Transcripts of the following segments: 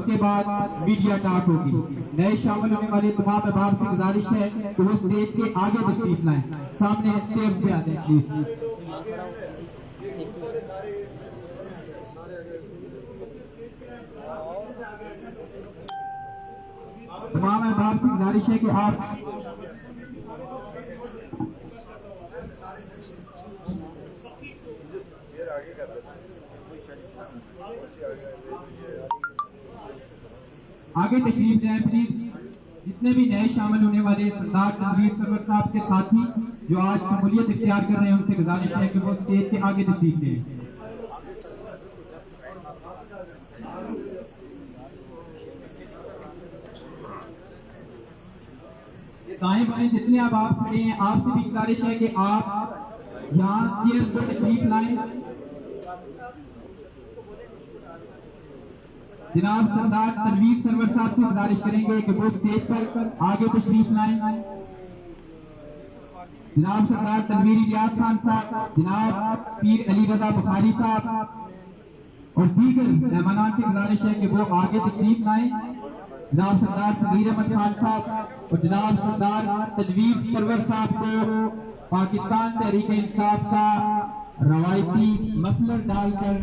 کے بعد media talk ہوگی. نئے شامل ہونے والے تمام احباب سے گزارش ہے کہ وہ اسٹیج کے آگے تشریف لائیں. سامنے اسٹیج پہ آ جائیں پلیز. تمام احباب سے گزارش ہے کہ آپ آگے تشریف لائیں پلیز. جتنے بھی نئے شامل ہونے والے سردار تنویر سرور صاحب کے ساتھی جو آج شمولیت اختیار کر رہے ہیں ان سے گزارش ہے کہ وہ اسٹیج کے آگے تشریف لیں. دائیں بائیں جتنے احباب کھڑے ہیں آپ سے بھی گزارش ہے کہ آپ یہاں چیئر پر تشریف لائیں. جناب سردار تنویر سرور صاحب سے گزارش کریں گے کہ وہ اسٹیج پر آگے تشریف لائیں. جناب سردار تنویر الیاس خان صاحب، جناب پیر علی رضا بخاری صاحب اور دیگر مہمانان سے گزارش ہے کہ وہ آگے تشریف لائیں. جناب سردار صغیر احمد خان صاحب اور جناب سردار تنویر سرور صاحب کو پاکستان تحریک انصاف کا روایتی مفلر ڈال کر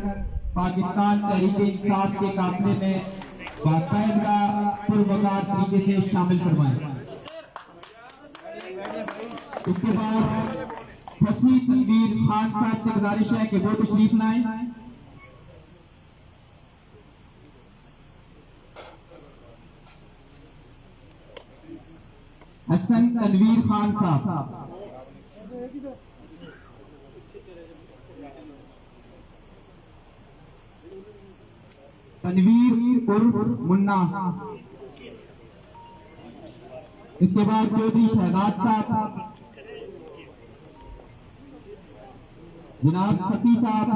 پاکستان تحریک انصاف کے قافلے میں باقاعدہ پروقار طریقے سے شامل فرمائیں. اس کے بعد فصیح تنویر خان صاحب سے گزارش ہے کہ وہ تشریف لائیں. حسن تنویر خان صاحب، تنویر عرف منا. اس کے بعد چودھری شہزاد صاحب، جناب ستی صاحب،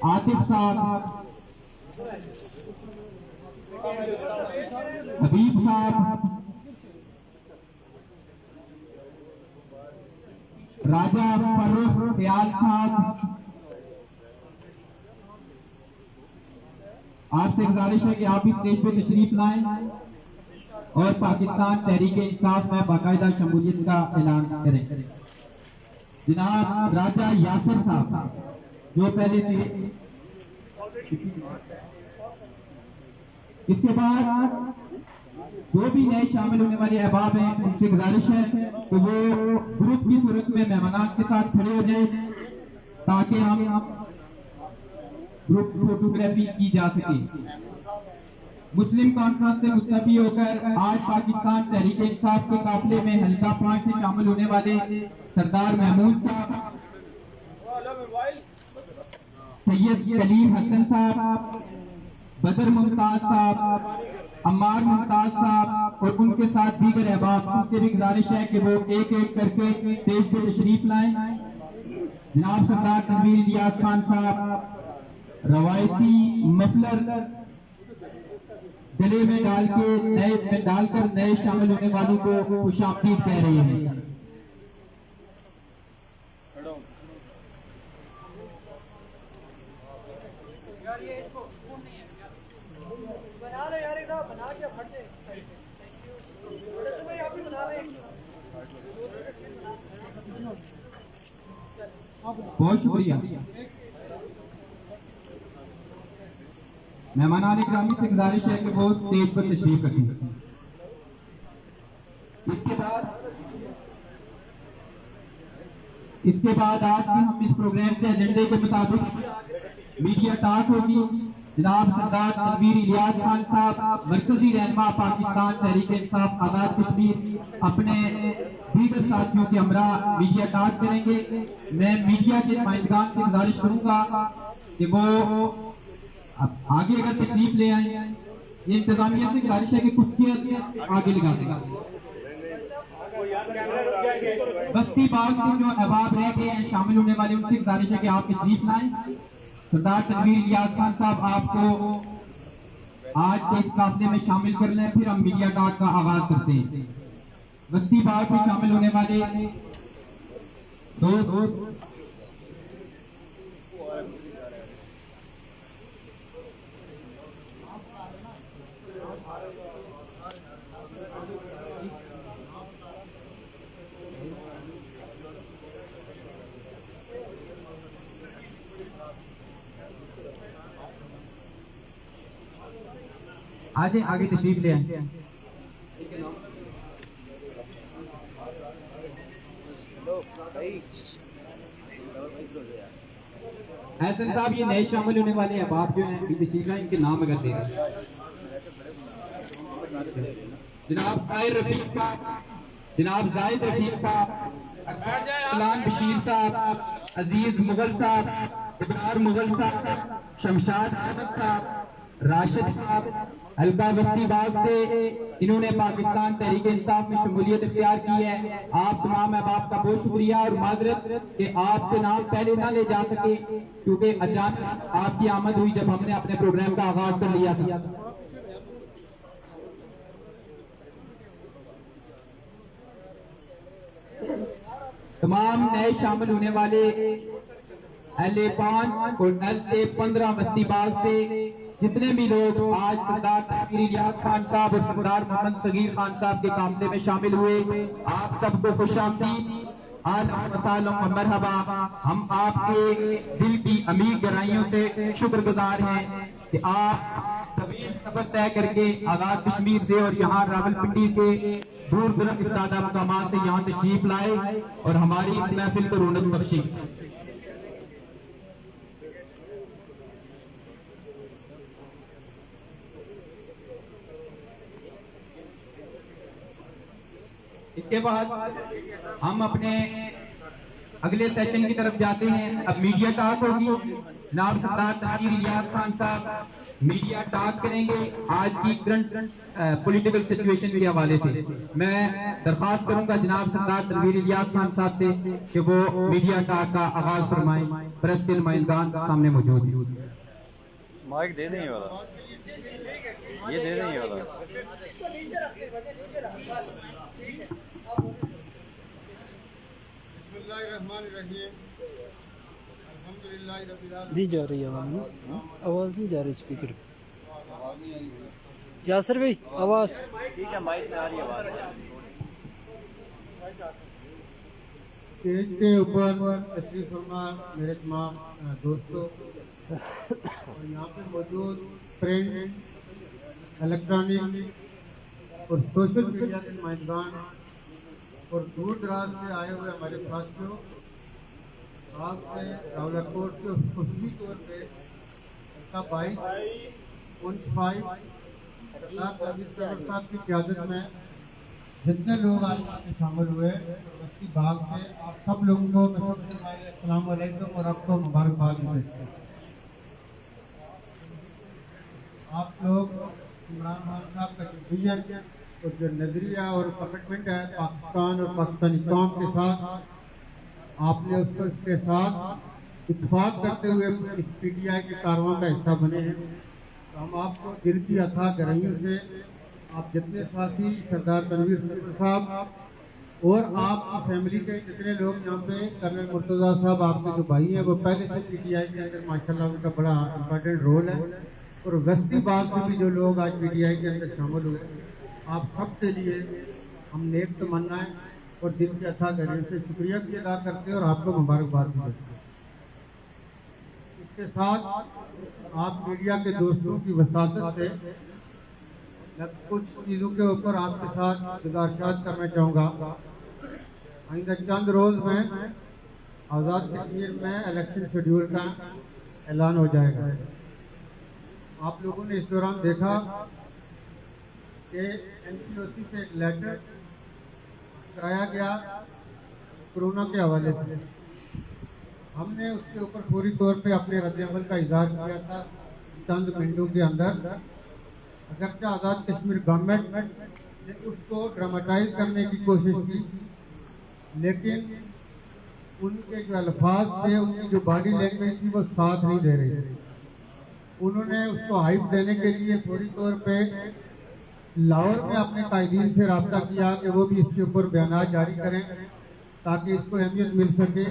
عاطف صاحب، حبیب صاحب، راجہ فرخ خیال صاحب. آپ سے گزارش ہے کہ آپ اس اسٹیج پہ تشریف لائیں اور پاکستان تحریک انصاف میں باقاعدہ شمولیت کا اعلان کریں. جناب راجہ یاسر صاحب جو پہلے سے. اس کے بعد جو بھی نئے شامل ہونے والے احباب ہیں ان سے گزارش ہے کہ وہ گروپ کی صورت میں مہمانان کے ساتھ کھڑے ہو جائیں تاکہ ہم گروپ فوٹوگرافی کی جا سکے. مسلم کانفرنس سے مستعفی ہو کر آج پاکستان تحریک انصاف کے قافلے میں حلقہ 5 سے شامل ہونے والے سردار محمود صاحب، سید کلیم حسن صاحب، بدر ممتاز صاحب، عمار ممتاز صاحب اور ان کے ساتھ دیگر احباب ان سے بھی گزارش ہے کہ وہ ایک ایک کر کے اسٹیج پہ تشریف لائیں. جناب سردار تنویر الیاس خان صاحب روایتی مفلر گلے میں ڈال کر نئے شامل ہونے والوں کو خوش آمدید کہہ رہے ہیں. بہت شکریہ. مہمانان گرامی سے گزارش ہے کہ وہ اسٹیج پر تشریف رکھیں. اس کے بعد آج بھی ہم اس پروگرام کے ایجنڈے کے مطابق میڈیا ٹاک ہوگی. جناب سردار تنویر الیاس خان صاحب مرکزی رہنما پاکستان تحریک انصاف آزاد کشمیر اپنے دیگر ساتھیوں کے ہمراہ میڈیا ٹاک کریں گے. میں میڈیا کے نمائندگان سے گزارش کروں گا کہ وہ آگے اگر تشریف لے آئیں. یہ انتظامیہ سے گزارش ہے کہ کچھ چیئر آگے لگا دیں. بستی باغ کے جو احباب رہ گئے ہیں شامل ہونے والے ان سے گزارش ہے کہ آپ تشریف لائیں. سردار تنویر الیاس خان صاحب آپ کو آج کے اس قافلے میں شامل کر لیں پھر ہم میڈیا ٹاک کا آغاز کرتے ہیں. بستی باغ سے شامل ہونے والے دوست آ جائیں آگے تشریف لے آئیں. احسن صاحب یہ نئے شامل ہونے والے احباب جو ہیں ابھی تشریف لائیں، ان کے نام اگر دے دیں. جناب طاہر رفیق صاحب، جناب زاہد رفیق صاحب، فلان بشیر صاحب، عزیز مغل صاحب، ابرار مغل صاحب، شمشاد احمد صاحب، راشد صاحب حلقہ وسطی باغ سے، انہوں نے پاکستان تحریک انصاف میں شمولیت اختیار کی ہے. آپ تمام احباب کا بہت شکریہ اور معذرت کہ آپ کے نام پہلے نہ لے جا سکے کیونکہ اچانک آپ کی آمد ہوئی جب ہم نے اپنے پروگرام کا آغاز کر لیا تھا. تمام نئے شامل ہونے والے LA5 اور LA15 بستی باغ سے جتنے بھی لوگ آج سردار تحقیر الیاس خان صاحب اور سردار محمد صغیر خان صاحب کے قافلے میں شامل ہوئے، آپ سب کو خوش آمدید، اہلا وسہلا و مرحبا. ہم آپ کے دل کی عمیق گہرائیوں سے شکر گزار ہیں کہ آپ طویل سفر طے کر کے آزاد کشمیر سے اور یہاں راولپنڈی کے دور دراز استادہ مقامات سے یہاں تشریف لائے اور ہماری اس محفل کو رونق بخشی. اس کے بعد ہم اپنے اگلے سیشن کی طرف جاتے ہیں. اب میڈیا ٹاک ہوگی. جناب سردار تحقیر الیاس خان صاحب میڈیا ٹاک کریں گے آج کی کرنٹ پولیٹیکل سچویشن کے حوالے سے. میں درخواست کروں گا جناب سردار تنویر الیاس خان صاحب سے کہ وہ میڈیا ٹاک کا آغاز فرمائیں. پریس کے نمائندگان سامنے موجود ہیں. مائک دے دیں والا، یہ دے دیں والا. بسم اللہ الرحمن الرحیم. الحمدللہ رب العالمین. نہیں جا رہی آواز نہیں جا رہی اسپیکر. یاسر بھائی آواز ٹھیک ہے، مائک میں آ رہی ہے آواز. اسٹیج کے اوپر تشریف فرما میرے تمام دوستوں اور یہاں پہ موجود پرنٹ، الیکٹرانک اور سوشل میڈیا کے نمائندگان اور دور دراز سے آئے ہوئے ہمارے ساتھیوں، آج سے راولاکوٹ کے خصوصی طور پہ حلقہ 22 سردار تنویر صاحب کی قیادت میں جتنے لوگ آج یہاں پہ شامل ہوئے بستی باغ سے، آپ سب لوگوں کو السلام علیکم اور آپ کو مبارکباد پیش کرتے ہیں. آپ لوگ عمران خان صاحب کا شخصیت اور جو نظریہ اور کمٹمنٹ ہے پاکستان اور پاکستانی قوم کے ساتھ، آپ نے اس کے ساتھ اتفاق کرتے ہوئے اس PTI کے کارواں کا حصہ بنے ہیں. تو ہم آپ کو دل کی اتھاہ گہرائیوں سے آپ جتنے ساتھی سردار تنویر صاحب اور آپ کی فیملی کے جتنے لوگ یہاں پہ کرنل مرتضیٰ صاحب آپ کے جو بھائی ہیں وہ پہلے سے PTI کے اندر ماشاءاللہ ان کا بڑا امپورٹنٹ رول ہے، اور وسطی باغ سے بھی جو لوگ آج PTI کے اندر شامل ہوئے، آپ سب کے لیے ہم نیک تمنائیں اور دل کے اتھاہ گہرائیوں سے شکریہ بھی ادا کرتے ہیں اور آپ کو مبارکباد بھی دیتے ہیں. اس کے ساتھ آپ میڈیا کے دوستوں کی وساطت سے میں کچھ چیزوں کے اوپر آپ کے ساتھ گزارشات کرنا چاہوں گا. آئندہ چند روز میں آزاد کشمیر میں الیکشن شیڈیول کا اعلان ہو جائے گا. آپ لوگوں نے اس دوران دیکھا کہ NCOC سے ایک لیٹر کرایا گیا کرونا کے حوالے سے. ہم نے اس کے اوپر فوری طور پہ اپنے رد عمل کا اظہار کیا تھا چند منٹوں کے اندر. اگرچہ آزاد کشمیر گورنمنٹ نے اس کو ڈراماٹائز کرنے کی کوشش کی، لیکن ان کے جو الفاظ تھے، ان کی جو باڈی لینگویج تھی وہ ساتھ نہیں دے رہی تھی. انہوں نے اس کو ہائپ دینے کے لیے فوری طور پہ لاہور میں اپنے قائدین سے رابطہ کیا کہ وہ بھی اس کے اوپر بیانات جاری کریں تاکہ اس کو اہمیت مل سکے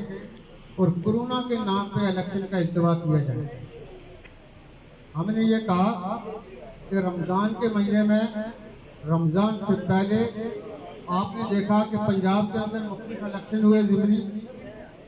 اور کرونا کے نام پہ الیکشن کا التوا کیا جائے. ہم نے یہ کہا کہ رمضان کے مہینے میں، رمضان سے پہلے آپ نے دیکھا کہ پنجاب کے اندر مختلف الیکشن ہوئے ضمنی،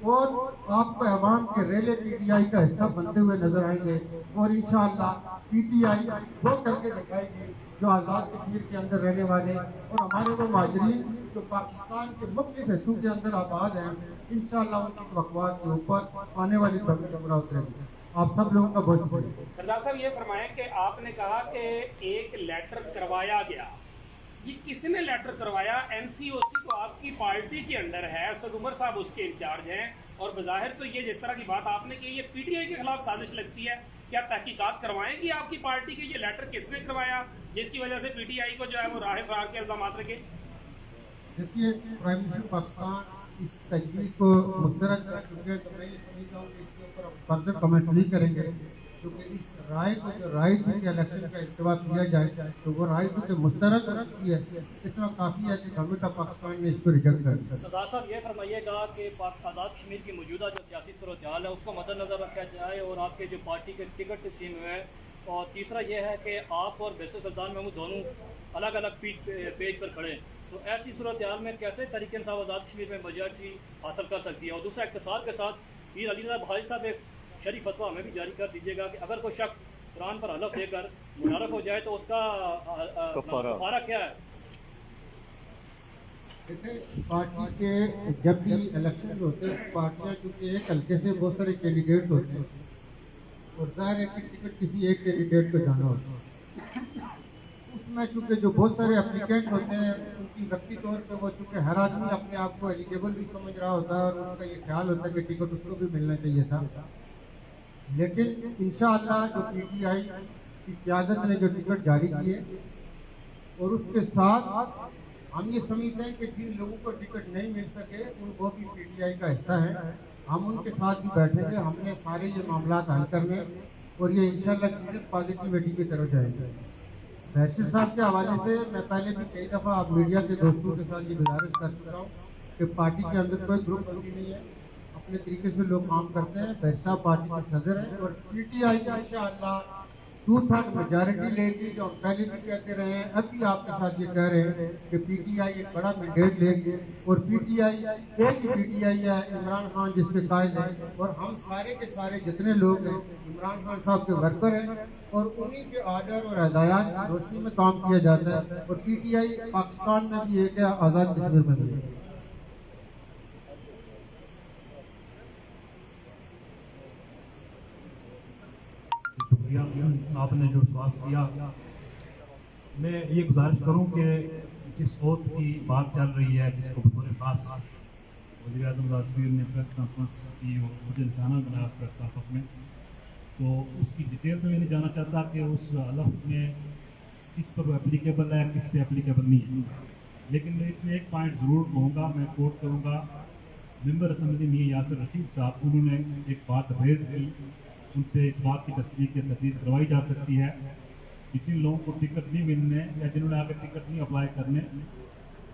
اور آپ کو عوام کے ریلے پی ٹی آئی کا حصہ بنتے ہوئے نظر آئیں گے، اور انشاءاللہ پی ٹی آئی وہ کر کے دکھائے گی جو آزاد کشمیر کے اندر رہنے والے اور ہمارے وہ مہاجرین جو پاکستان کے مختلف حصوں کے اندر آباد ہیں، انشاءاللہ ان کی توقعات کے اوپر آنے والی کمرہ اترے گی۔ آپ سب لوگوں کا بہت شکریہ۔ سردار صاحب یہ فرمائیں کہ آپ نے کہا کہ ایک لیٹر کروایا گیا، یہ کس نے لیٹر کروایا؟ این سی او سی تو آپ کی پارٹی کے انڈر ہے، اسد عمر صاحب اس کے انچارج ہیں، اور بظاہر تو یہ جس طرح کی بات آپ نے کی یہ پی ٹی آئی کے خلاف سازش لگتی ہے۔ کیا تحقیقات کروائیں گی آپ کی پارٹی کے یہ لیٹر کس نے کروایا جس کی وجہ سے پی ٹی آئی کو جو ہے وہ راہ فرار کے الزامات رکھے؟ دیکھیے، پرائم منسٹر پاکستان اس تجویز کو مسترد کر چکے، تو میں یہ سمجھتا ہوں کہ اس کے اوپر ہم فردر کمنٹ نہیں کریں گے، کیونکہ اس رائے کو جو رائے تھی کہ الیکشن کا اجتماع کیا جائے تو وہ رائے چونکہ مسترد ہو چکی ہے، اتنا کافی ہے کہ گورنمنٹ آف پاکستان نے اس کو ریجیکٹ کر دیا۔ سردار صاحب یہ فرمائیے گا کہ آزاد کشمیر کی موجودہ جو سیاسی صورتحال ہے اس کو مد نظر رکھا جائے اور آپ کے جو پارٹی کے ٹکٹ تقسیم ہوئے ہیں، اور تیسرا یہ ہے کہ آپ اور بیس سلطان محمود دونوں الگ الگ پیج پر کھڑے ہیں، تو ایسی صورتحال میں کیسے تحریک انصاف آزاد کشمیر میں میجارٹی حاصل کر سکتی ہے؟ اور دوسرا اختصار کے ساتھ پیر علی رضا بخاری صاحب ایک شریف فتویٰ ہمیں بھی جاری کر دیجیے گا کہ اگر کوئی شخص قرآن پر حلف دے کر منحرف ہو جائے تو اس کا کفارہ کیا ہے؟ دیکھیں، پارٹی کے جب بھی الیکشن ہوتے ہیں پارٹیاں چونکہ ایک حلقے سے بہت سارے کینڈیڈیٹ ہوتے ہیں اور ظاہر ہے کہ ٹکٹ کسی ایک کینڈیڈیٹ کو جانا ہوتا ہے، اس میں چونکہ جو بہت سارے اپلیکینٹ ہوتے ہیں ان کی وقتی طور پہ وہ چونکہ ہر آدمی اپنے آپ کو ایلیجیبل بھی سمجھ رہا ہوتا ہے اور اس کا یہ خیال ہوتا ہے کہ ٹکٹ اس کو بھی ملنا چاہیے تھا، لیکن انشاءاللہ جو پی ٹی آئی کی قیادت نے جو ٹکٹ جاری کیے اور اس کے ساتھ ہم یہ سمجھتے ہیں کہ جن لوگوں کو ٹکٹ نہیں مل سکے ان کو بھی پی ٹی آئی کا حصہ ہے، ہم ان کے ساتھ بھی بیٹھیں گے، ہم نے سارے یہ معاملات حل کرنے اور یہ انشاءاللہ چیزیں پازیٹیوٹی کی طرف جائیں گے۔ بحشر صاحب کے حوالے سے میں پہلے بھی کئی دفعہ آپ میڈیا کے دوستوں کے ساتھ یہ گزارش کر چکا ہوں کہ پارٹی کے اندر کوئی گروپ بندی نہیں ہے، اپنے طریقے سے لوگ کام کرتے ہیں، بحشر صاحب پارٹی کے صدر ہیں اور پی ٹی آئی انشاءاللہ 2/3 میجارٹی لے گی، جو ہم پہلے بھی کہتے رہے ہیں، اب بھی آپ کے ساتھ یہ کہہ رہے ہیں کہ پی ٹی آئی ایک بڑا مینڈیٹ لے گی، اور پی ٹی آئی ایک ہی پی ٹی آئی ہے، عمران خان جس کے قائد ہیں، اور ہم سارے کے سارے جتنے لوگ ہیں عمران خان صاحب کے ورکر ہیں اور انہی کے آرڈر اور ہدایات کی روشنی میں کام کیا جاتا ہے، اور پی ٹی آئی پاکستان میں بھی ایک ہے، آزاد کشمیر میں بھی ہے۔ شکریہ آپ نے جو سوال کیا، میں یہ گزارش کروں کہ جس اوت کی بات چل رہی ہے جس کو بطور خاص وزیر اعظم راجویر نے پریس کانفرنس کی اور مجھے نشانہ بنایا پریس کانفرنس میں، تو اس کی ڈیٹیل میں نہیں جانا چاہتا کہ اس حلف میں کس پر وہ اپلیکیبل ہے کس پہ اپلیکیبل نہیں ہے، لیکن میں اس میں ایک پوائنٹ ضرور کہوں گا، میں کوٹ کروں گا ممبر اسمبلی میاں یاسر رشید صاحب، انہوں نے ایک بات ریز کی، ان سے اس بات کی تصدیق یا تجدید کروائی جا سکتی ہے کہ جن لوگوں کو ٹکٹ نہیں ملنے یا جنہوں نے آگے ٹکٹ نہیں اپلائی کرنے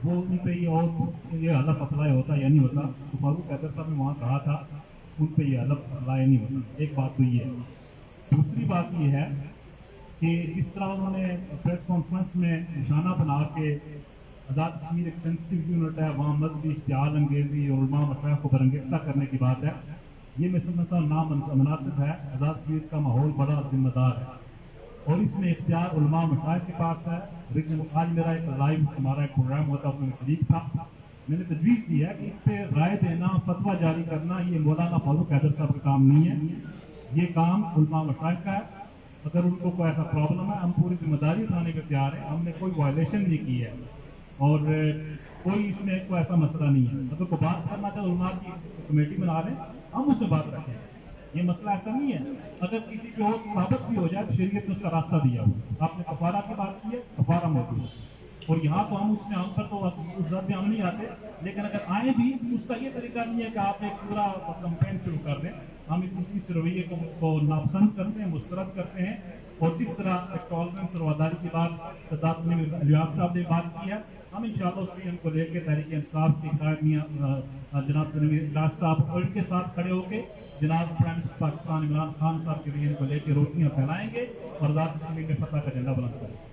وہ ان پہ یہ حلف اپلائی ہوتا یا نہیں ہوتا، تو فاروق حیدر صاحب نے وہاں کہا تھا ان پہ یہ حلف اپلائی نہیں ہوتا، ایک بات تو یہ ہے۔ دوسری بات یہ ہے کہ جس طرح انہوں نے پریس کانفرنس میں نشانہ بنا کے آزاد کشمیر ایک سینسٹیو یونٹ ہے، وہاں مذہبی اشتعال انگیزی اور علماء مشائخ کو برانگیختہ کرنے کی بات ہے، یہ میں سمجھتا ہوں نامناسب ہے۔ آزاد کشمیر کا ماحول بڑا ذمہ دار ہے اور اس میں اختیار علماء مشائخ کے پاس ہے۔ آج میرا ایک لائیو ہمارا ایک پروگرام ہوتا ہے، اس میں شریک تھا، میں نے تجویز دی ہے کہ اس پہ رائے دینا، فتویٰ جاری کرنا یہ مولانا فاروق حیدر صاحب کا کام نہیں ہے، یہ کام علماء مشائخ کا ہے۔ اگر ان کو کوئی ایسا پرابلم ہے ہم پوری ذمہ داری اٹھانے کے تیار ہیں، ہم نے کوئی وائلیشن نہیں کی ہے اور کوئی اس میں کوئی ایسا مسئلہ نہیں ہے۔ اگر کوئی بات کرنا چاہے علماء کی کمیٹی بنا لیں، ہم اس میں بات رکھیں، یہ مسئلہ ایسا نہیں ہے۔ اگر کسی پہ اور ثابت بھی ہو جائے تو شریعت نے اس کا راستہ دیا ہو، آپ نے کفارہ کی بات کی ہے، کفارہ موجود ہے، اور یہاں تو ہم اس میں ہم پر تو اس ضرب میں ہم نہیں آتے، لیکن اگر آئیں بھی اس کا یہ طریقہ نہیں ہے کہ آپ ایک پورا کمپین شروع کر دیں، ہم اس رویے کو ناپسند کرتے ہیں، مسترد کرتے ہیں، اور جس طرح ٹالرنس اور وفاداری کی بات سردار الیاس صاحب نے بات کی ہے، ہم انشاءاللہ اس پہ ان کو لے کے تحریک انصاف کی قائدیاں جناب الیاس صاحب اور ان کے ساتھ کھڑے ہو کے جناب پرائم منسٹر پاکستان عمران خان صاحب کے لیے ان کو لے کے روٹیاں پھیلائیں گے اور آزاد کشمیر میں فتح کا جھنڈا بلند کریں گے۔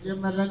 PMLN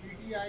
PTI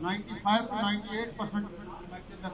95 to 98%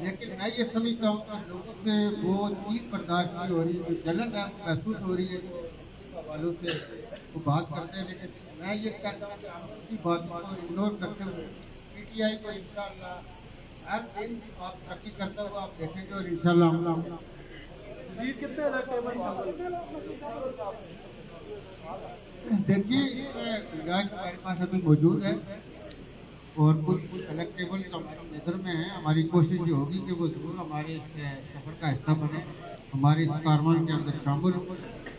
لیکن میں یہ سمجھتا ہوں کہ لوگوں سے وہ چیز برداشت نہیں ہو رہی، جو جلن ہے وہ محسوس ہو رہی ہے، اس حوالوں سے وہ بات کرتے ہیں. لیکن میں یہ کہتا ہوں کہ ہم ان کی باتوں کو اگنور کرتے ہوئے پی ٹی آئی کو انشاءاللہ ہر دن آپ ترقی کرتا ہوا آپ دیکھیں گے، اور انشاءاللہ ہم جیت کتنے علاقے میں دیکھیے اس میں گنجائش ہمارے پاس ابھی موجود ہے، اور کچھ الیکٹیبل ہماری نظر میں ہیں. ہماری کوشش یہ ہوگی کہ وہ ضرور ہمارے اس سفر کا حصہ بنے، ہمارے اس کاروان کے اندر شامل ہوں.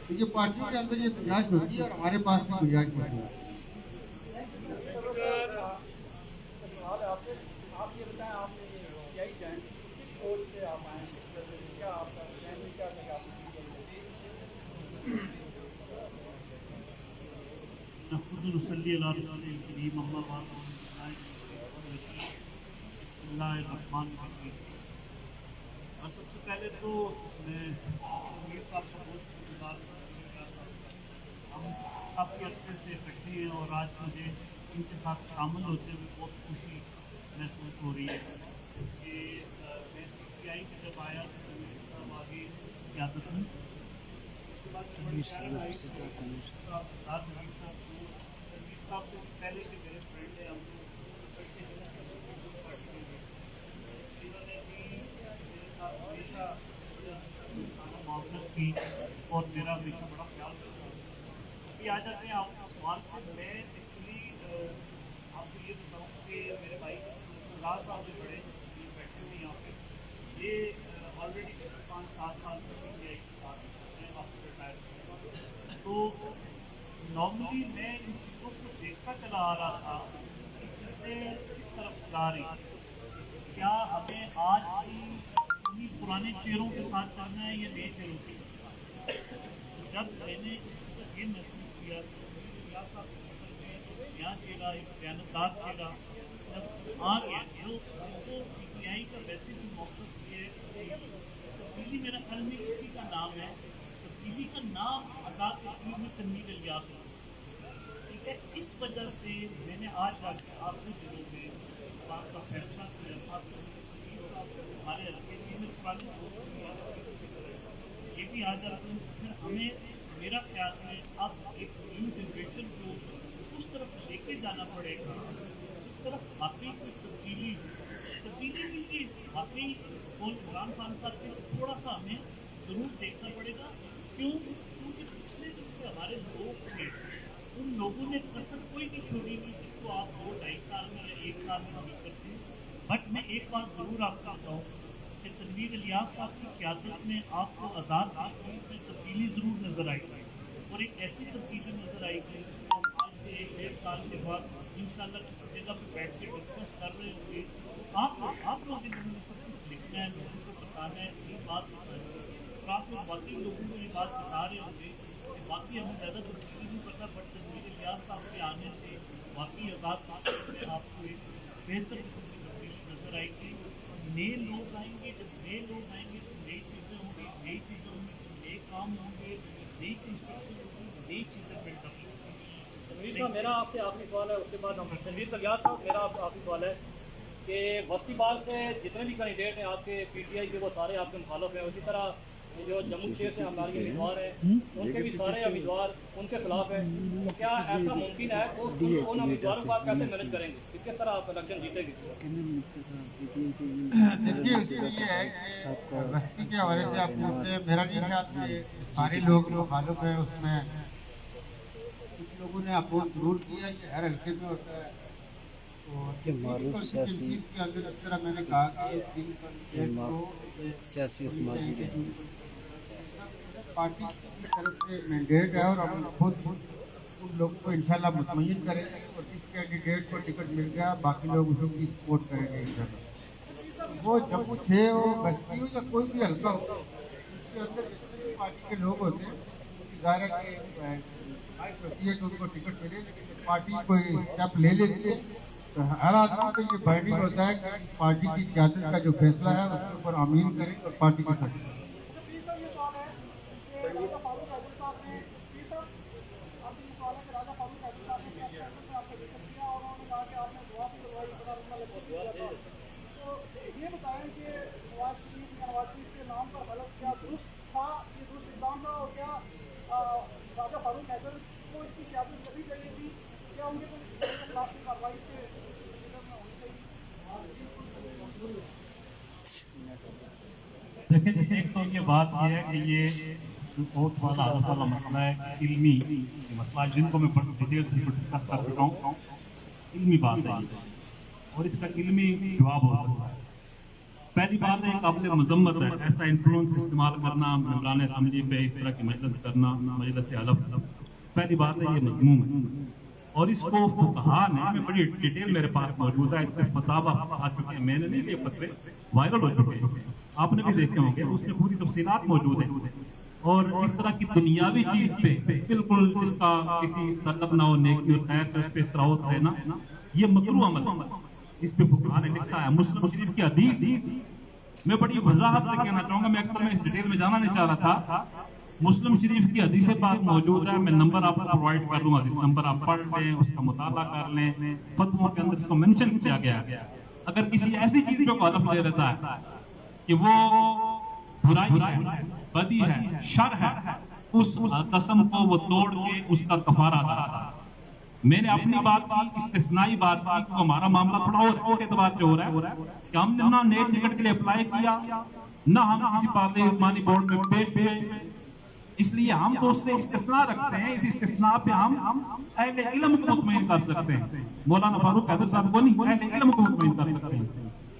تو یہ پارٹیوں کے اندر یہ گنجائش ہوتی ہے، اور ہمارے پاس بھی گنجائش ہوتی ہے. آپ یہ بتائیں، آپ نے کیا جوائن کس سوچ سے آپ آئے ہیں؟ کیا آپ کا فیملی کیا کہ آپ خود رسلی اللہ رسول کریم اما بعد بسم اللہ الرحمن الرحیم. اور سب سے پہلے تو میں امیر صاحب کا بہت شکریہ. ہم کافی عرصے سے اکٹھے ہیں، اور آج مجھے ان کے ساتھ شامل ہوتے ہوئے بہت خوشی محسوس ہو رہی ہے کہ میں پی ٹی آئی کے جب آیا تو امیر صاحب آگے قیادت ہوں. اس کے بعد امیر صاحب سے پہلے کے میرے فرینڈ ہیں، ہم لوگ انہوں نے بھی میرے ساتھ ہمیشہ معاونت کی اور میرا ہمیشہ بڑا خیال رکھا. ابھی آ جاتے ہیں آپ کا سوال پر. میں ایکچولی آپ کو یہ بتاؤں کہ میرے بھائی راز صاحب جو بڑے بیٹھے ہوئے یہاں پہ، یہ آلریڈی 5-7 سال سے پی ٹی آئی کے ساتھ ہیں، واپس ریٹائر ہوئے. تو نارملی میں ان چیزوں کو دیکھتا چلا آ رہا تھا کہ چیزیں کس طرف جا رہی ہیں. کیا ہمیں آج بھی انہیں پرانے چہروں کے ساتھ چلنا ہے یا نئے چہروں کے ساتھ؟ جب میں نے اس وقت یہ محسوس کیا کہ ریاض صاحب کے نظر میں نیا چہرہ، ایک دیانتدار چہرہ جب آ گیا، جو اس کو پی ٹی آئی کا ویسے بھی موقف یہ تبدیلی میرا خیال میں اسی کا نام ہے. تبدیلی کا نام آزاد کشمیر میں تنویر الیاس ہے. ٹھیک ہے، اس وجہ سے میں نے آج جا کے آخری دنوں میں اس بات کا فیصلہ کیا تھا کہ ہمارے حلقے میں میں پرانے دوست یہ بھی آ جاتے ہیں. پھر ہمیں میرا خیال ہے اب ایک نیو جنریشن کو اس طرف لے کے جانا پڑے گا اس طرف واقعی کوئی تبدیلی بھی واقعی اور عمران خان صاحب کے تھوڑا سا ہمیں ضرور دیکھنا پڑے گا. کیونکہ پچھلے جو ہمارے لوگ تھے ان لوگوں نے کسر کوئی نہیں چھوڑی ہوئی جس کو آپ 2-2.5 سال میں یا 1 سال میں نہیں کرتے. بٹ میں ایک بات ضرور آپ کو بتاؤں کہ تنویر الیاس صاحب کی قیادت میں آپ کو آزاد کشمیر میں تبدیلی ضرور نظر آئے گی، اور ایک ایسی تبدیلی نظر آئے گی جس کو ہم آج سے 1-1.5 سال کے بعد انشاءاللہ کسی جگہ پہ بیٹھ کے ڈسکس کر رہے ہوں گے. آپ لوگوں نے سب کچھ لکھنا ہے، لوگوں کو بتانا ہے، صحیح بات بتانا ہے، اور آپ لوگ واقعی لوگوں کو یہ بات بتا رہے ہوں گے کہ واقعی ہمیں زیادہ تبدیلی نہیں پتہ، بٹ تنویر الیاس صاحب کے آنے سے واقعی آزاد کشمیر میں آپ کو ایک بہتر قسم کی تبدیلی نظر آئے گی. نئے لوگ آئیں گے، جب نئے لوگ آئیں گے تو نئی چیزیں ہوں گی، نئی چیزیں ہوں گی تو نئے کام ہوں گے، نئی کنسٹرکشن ہوگی، نئی چیزیں بلڈ اپ ہوں گی. تنویر صاحب میرا آپ سے آخری سوال ہے، اس کے بعد ہم تنویر الیاس صاحب میرا آپ آخری سوال ہے کہ وسطی بال سے جتنے بھی کینڈیڈیٹ ہیں آپ کے پی ٹی آئی کے وہ سارے آپ کے مخالف ہیں. اسی طرح جو جموں شہر سے ہمارے امیدوار ہیں ان کے بھی سارے امیدوار ان کے خلاف ہیں. تو کیا ایسا ممکن ہے تو ان امیدواروں کو آپ کیسے مینج کریں گے؟ کس طرح آپ الیکشن جیتیں گے؟ دیکھیے اس میں یہ ہے کہ بستی کے حوالے سے آپ پوچھتے ہیں، میرا نہیں خیال کہ سارے لوگ مخالف ہیں. اس میں کچھ لوگوں نے اپوز ضرور کیا، یہ ہر حلقے میں ہوتا ہے. اور تنظیم کے اندر اس طرح میں نے کہا کہ پارٹی کی طرف سے مینڈیٹ ہے، اور ہم خود ان لوگوں کو انشاءاللہ مطمئن کریں گے، اور جس کینڈیڈیٹ کو ٹکٹ مل گیا باقی لوگ اس کی سپورٹ کریں گے انشاءاللہ. وہ جموں 6 ہو، بستی ہو یا کوئی بھی حلقہ ہو، اس کے اندر جتنے بھی پارٹی کے لوگ ہوتے ہیں ظاہر ہے کہ خواہش ہوتی ہے کہ ان کو ٹکٹ ملے. لیکن جب پارٹی کوئی اسٹیپ لے لیتی ہے تو ہر آدمی کو یہ بائنڈنگ ہوتا ہے کہ پارٹی کی قیادت کا جو فیصلہ ہے اس کے اوپر آمین کریں اور پارٹی کے ساتھ. یہ بتائیں کہ دیکھیں ایک تو یہ بات یہ ہے کہ یہ جو بہت والا مسئلہ ہے علمی مسئلہ ہے، جن کو میں ڈیٹیل سے ڈسکس کر چکا ہوں، علمی بات ہے یہ، اور اس کا علمی جواب ہو سکتا ہے۔ پہلی بات ہے قابل مذمت ہے ایسا انفلوئنس استعمال کرنا، ممبران اسمبلی پہ اس طرح کی مجلس کرنا، مجلس حلف، پہلی بات ہے یہ مذموم ہے، اور اس کو فقہا نے، میں بڑی ڈیٹیل میرے پاس موجود ہے، اس پہ فتاوی آ چکے ہیں، میں نے نہیں، یہ فتوے وائرل ہو چکے ہیں، آپ نے بھی دیکھے ہوں گے، اس میں پوری تفصیلات موجود ہیں، اور اس طرح کی دنیاوی چیز پہ بالکل جس کا کسی طلب نہ ہو، نیکی اور خیر سے اس پہ استراحت ہے نا، یہ مکروہ عمل، اس پہ فقہا نے لکھا ہے۔ مسلم شریف کی حدیث میں بڑی وضاحت سے کہنا چاہوں گا، میں اکثر میں اس ڈیٹیل میں جانا نہیں چاہ رہا تھا، مسلم شریف کی حدیث پاک موجود ہے، میں نمبر آپ کو پرووائڈ کر دوں گا، حدیث نمبر آپ پڑھ لیں، اس کا مطالعہ کر لیں، فتووں کے اندر اس کو منشن کیا گیا ہے۔ اگر کسی ایسی چیز پہ غلط لے رہتا ہے کہ وہ برائی ہے، بدی ہے، شر ہے، اس قسم کو وہ توڑ کے اس کا کفارہ ادا کرتا ہے۔ میں نے اپنی بات کی، استثنائی بات کی، تو ہمارا معاملہ تھوڑا اور اس اعتبار سے ہو رہا ہے کہ ہم نے نہ نیٹ ٹکٹ کے لیے اپلائی کیا، نہ ہم کسی پارلیمانی بورڈ میں پیش ہوئے، اس لیے ہم تو اس سے استثناء رکھتے ہیں، اس استثناء پہ ہم اہل علم کو مطمئن کر سکتے ہیں، مولانا فاروق حیدر صاحب کو نہیں، اہل علم کو مطمئن کر سکتے ہیں۔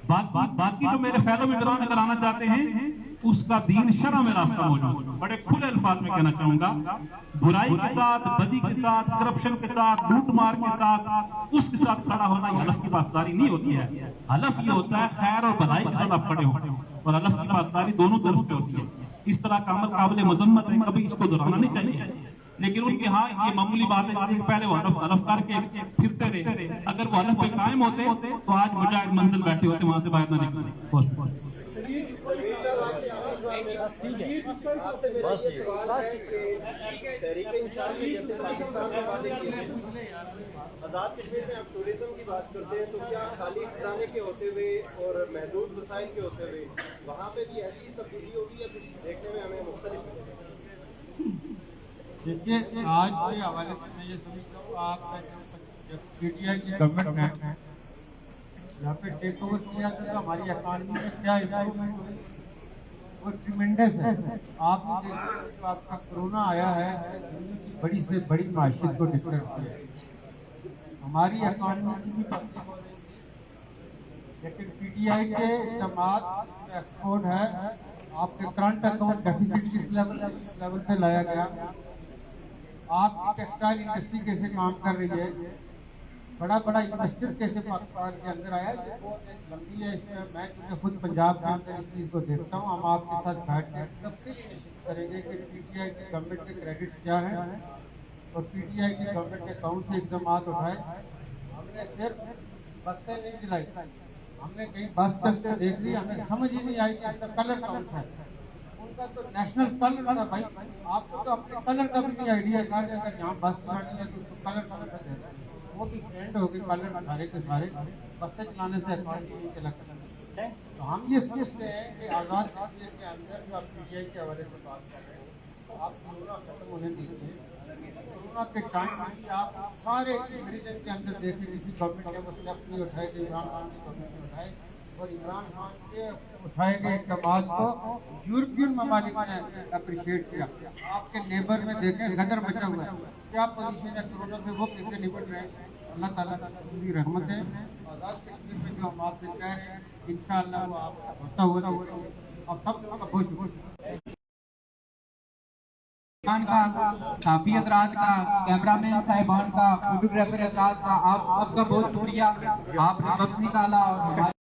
باقی جو میرے فیلو ممبران اگر آنا چاہتے ہیں، اس کا دین شرع میں راستہ موجود، بڑے کھلے الفاظ میں کہنا چاہوں گا، برائی کے ساتھ، بدی کے ساتھ، کرپشن کے ساتھ، لوٹ مار کے ساتھ، اس کے ساتھ کھڑا ہونا یہ حلف کی پاسداری نہیں ہوتی ہے۔ حلف یہ ہوتا ہے خیر اور بھلائی کے ساتھ آپ کھڑے ہوں، اور حلف کی پاسداری دونوں طرف سے ہوتی ہے۔ اس طرح کا عمل قابل مذمت ہے، کبھی اس کو دہرانا نہیں چاہیے، لیکن ان کے ہاں یہ معمولی بات ہے کہ پہلے وہ حلف کر کے پھرتے رہے، اگر وہ حلف پہ قائم ہوتے تو آج مجاہد منزل بیٹھے ہوتے، وہاں سے باہر نہ نکلتے۔ آزاد کشمیر میں آپ ٹورزم کی بات کرتے ہیں تو کیا خالی خزانے کے ہوتے ہوئے اور محدود وسائل کے ہوتے ہوئے وہاں پہ بھی ایسی تبدیلی ہوگی یا کچھ دیکھنے میں ہمیں مختلف؟ دیکھیے آج کے حوالے سے میں یہ سمجھتا ہوں، آپ جب پی ٹی آئی کی گورنمنٹ نے یہاں پہ ٹیک اوور کیا تو ہماری اکانومی میں کیا امپرومنٹ ہوئی، وہ ٹریمنڈس ہے۔ آپ نے دیکھا جو آپ کا کرونا آیا ہے، دنیا کی بڑی سے بڑی معیشت کو ڈسٹرب کیا، ہماری اکانومی کی بھی تقسیم ہو رہی تھی، لیکن پی ٹی آئی کے اقدامات اس میں ایکسپورٹ ہے، آپ کے کرنٹ اکاؤنٹ ڈیفیسٹ کس لیول پہ لایا گیا، آپ کی ٹیکسٹائل انڈسٹری کیسے کام کر رہی ہے، بڑا انویسٹر کیسے پاکستان کے اندر آیا، یہ بہت ایک لمبی ہے، اس میں چونکہ خود پنجاب کے اندر اس چیز کو دیکھتا ہوں، ہم آپ کے ساتھ بیٹھ کے تفصیلی نشست کریں گے کہ پی ٹی آئی کی گورنمنٹ کے کریڈٹس کیا ہیں اور پی ٹی آئی کی گورنمنٹ کے اکاؤنٹ سے اقدامات اٹھائے۔ ہم نے صرف بسیں نہیں چلائی، ہم نے کہیں بس چلتے دیکھ لی، ہمیں سمجھ ہی نہیں آئی کہ اس کا کلر کون سا ہے، ان کا تو نیشنل کلر تھا، بھائی آپ کو تو اپنے کلر کا بھی نہیں آئیڈیا تھا کہ اگر یہاں بس چلانی ہے تو اس کو کلر کون سا دینا ہے، وہ بھی فرینڈ ہو گئی کلر سارے کے سارے، بسیں چلانے سے اکاؤنٹ نہیں چلا کرتے۔ تو ہم یہ سمجھتے ہیں کہ آزاد کشمیر کے اندر جو آپ پی ٹی آئی کے حوالے سے بات کر رہے ہیں، آپ کورونا ختم ہونے دیجیے، کورونا کے ٹائم میں آپ سارے اس ریجن کے اندر دیکھیں کسی گورنمنٹ نے وہ اسٹیپس نہیں اٹھائے جو عمران خان کی گورنمنٹ نے اٹھائے، اور عمران خان کے اٹھائے گئے اقدامات کو یورپین ممالک نے اپریشیٹ کیا۔ آپ کے نیبر میں دیکھیں غدر مچا ہوا ہے، کیا پوزیشن ہے کورونا سے، وہ کیسے نپٹ رہے ہیں، اللہ تعالیٰ کی رحمت ہے۔ آزاد کشمیر میں جو ہم آپ سے کہہ رہے ہیں انشاءاللہ وہ آپ کا ہوتا ہوا اب سب کا بہت شکریہ کا، صحافی حضرات کا، کیمرہ مین صاحبان کا، فوٹوگرافر حضرات کا، آپ کا بہت شکریہ، آپ نے وقت نکالا اور